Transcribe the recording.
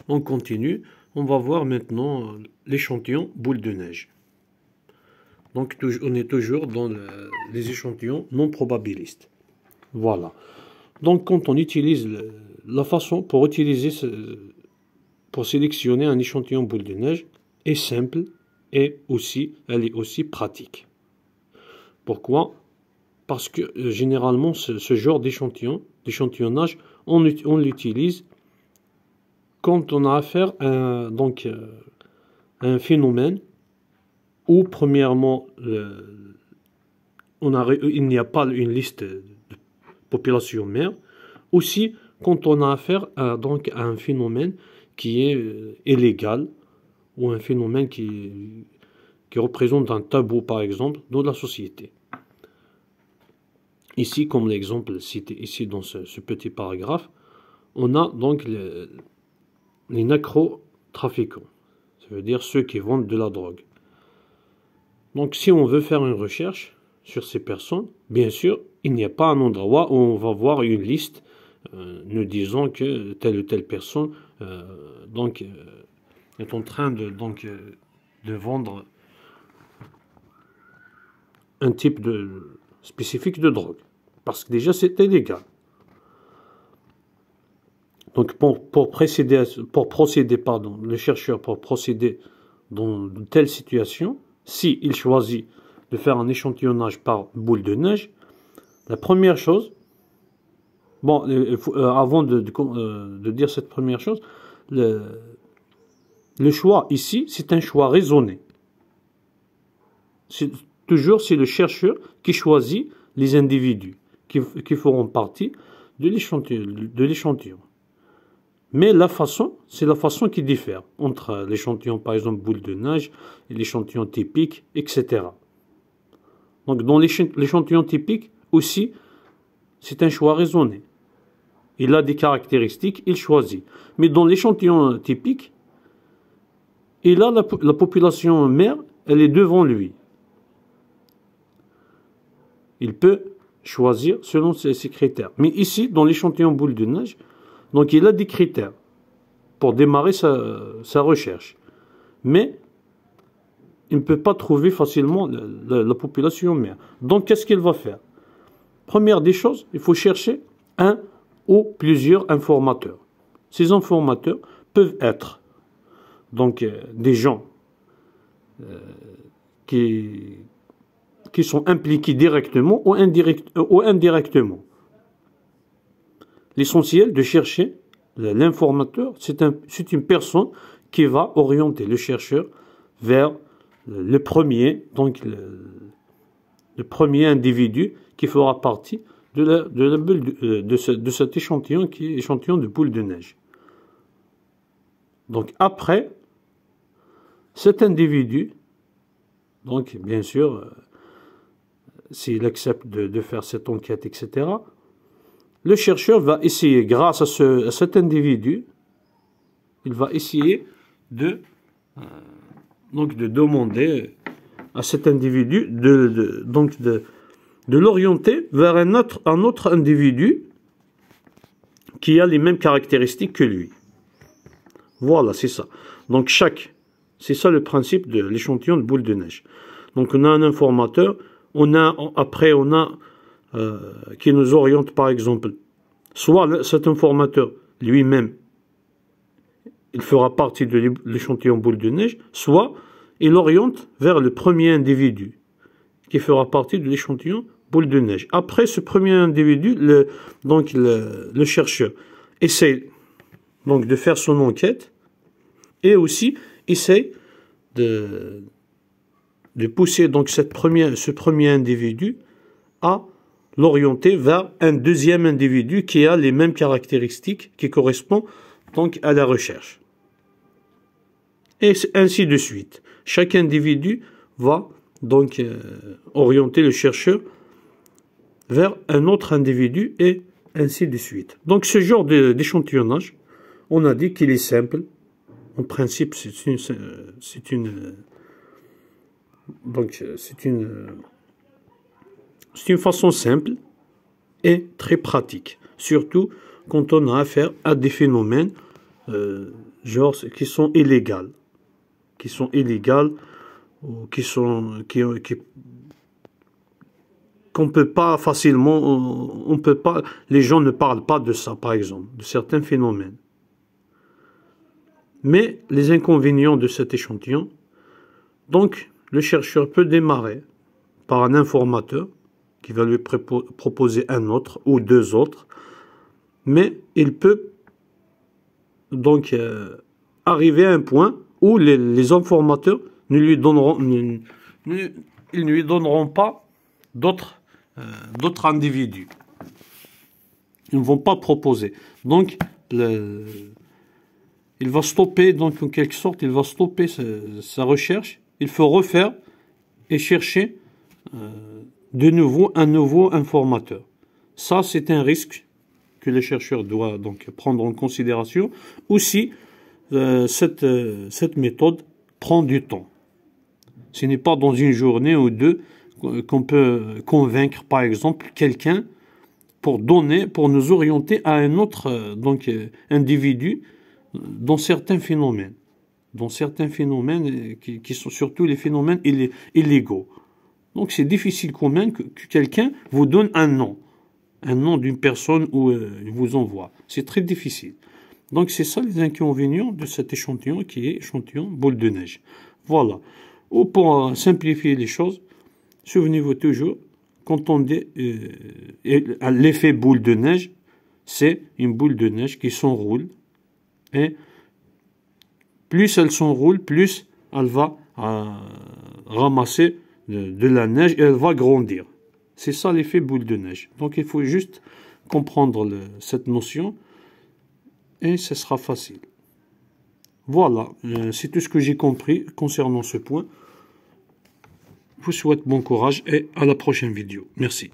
On continue. On va voir maintenant l'échantillon boule de neige. Donc on est toujours dans les échantillons non probabilistes. Voilà. Donc quand on utilise la façon pour sélectionner un échantillon boule de neige est simple et aussi elle est aussi pratique. Pourquoi? Parce que généralement ce genre d'échantillonnage on l'utilise quand on a affaire à un phénomène où, premièrement, il n'y a pas une liste de population mère, aussi quand on a affaire à un phénomène qui est illégal, ou un phénomène qui représente un tabou, par exemple, dans la société. Ici, comme l'exemple cité ici dans ce petit paragraphe, on a donc les narcotrafiquants, ça veut dire ceux qui vendent de la drogue. Donc si on veut faire une recherche sur ces personnes, bien sûr, il n'y a pas un endroit où on va voir une liste nous disant que telle ou telle personne est en train de vendre un type spécifique de drogue. Parce que déjà c'est illégal. Donc le chercheur pour procéder dans une telle situation, s'il choisit de faire un échantillonnage par boule de neige, la première chose, avant de dire cette première chose, le choix ici, c'est un choix raisonné. Toujours, c'est le chercheur qui choisit les individus qui feront partie de l'échantillon. Mais c'est la façon qui diffère entre l'échantillon, par exemple, boule de neige, et l'échantillon typique, etc. Donc, dans l'échantillon typique, aussi, c'est un choix raisonné. Il a des caractéristiques, il choisit. Mais dans l'échantillon typique, il a la population mère, elle est devant lui. Il peut choisir selon ses critères. Mais ici, dans l'échantillon boule de neige, donc il a des critères pour démarrer sa recherche. Mais il ne peut pas trouver facilement la population mère. Donc qu'est-ce qu'il va faire? Première des choses, il faut chercher un ou plusieurs informateurs. Ces informateurs peuvent être des gens qui sont impliqués directement ou indirectement. L'essentiel de chercher l'informateur, c'est une personne qui va orienter le chercheur vers le premier individu qui fera partie de cet échantillon qui est échantillon de boule de neige. Donc après, cet individu, donc bien sûr, s'il accepte de faire cette enquête, etc., le chercheur va essayer, grâce à cet individu, il va essayer de demander à cet individu de l'orienter vers un autre individu qui a les mêmes caractéristiques que lui. Voilà, c'est ça. Donc c'est ça le principe de l'échantillon de boule de neige. Donc on a un informateur, après on a qui nous oriente, par exemple, soit cet informateur lui-même, il fera partie de l'échantillon boule de neige, soit il oriente vers le premier individu qui fera partie de l'échantillon boule de neige. Après ce premier individu, le chercheur essaie donc de faire son enquête et aussi essaie de pousser donc ce premier individu à l'orienter vers un deuxième individu qui a les mêmes caractéristiques qui correspondent donc à la recherche. Et ainsi de suite. Chaque individu va donc orienter le chercheur vers un autre individu et ainsi de suite. Donc ce genre d'échantillonnage, on a dit qu'il est simple. En principe, c'est une façon simple et très pratique, surtout quand on a affaire à des phénomènes genre qui sont illégales, ou qu'on peut pas facilement, on peut pas, les gens ne parlent pas de ça, par exemple, de certains phénomènes. Mais les inconvénients de cet échantillon, donc le chercheur peut démarrer par un informateur qui va lui proposer un autre ou deux autres, mais il peut donc arriver à un point où les informateurs ne lui donneront pas d'autres individus. Ils ne vont pas proposer. Donc, il va stopper, donc en quelque sorte, il va stopper sa recherche. Il faut refaire et chercher de nouveau un nouveau informateur. Ça, c'est un risque que le chercheur doit donc prendre en considération. Aussi, cette méthode prend du temps. Ce n'est pas dans une journée ou deux qu'on peut convaincre, par exemple, quelqu'un pour nous orienter à un autre individu dans certains phénomènes. Qui sont surtout les phénomènes illégaux. Donc c'est difficile quand même que quelqu'un vous donne un nom d'une personne où il vous envoie. C'est très difficile. Donc c'est ça les inconvénients de cet échantillon qui est échantillon boule de neige. Voilà. Ou pour simplifier les choses, souvenez-vous toujours, quand on dit l'effet boule de neige, c'est une boule de neige qui s'enroule et plus elle s'enroule, plus elle va ramasser de la neige et elle va grandir. C'est ça l'effet boule de neige. Donc il faut juste comprendre cette notion et ce sera facile. Voilà, c'est tout ce que j'ai compris concernant ce point. Je vous souhaite bon courage et à la prochaine vidéo. Merci.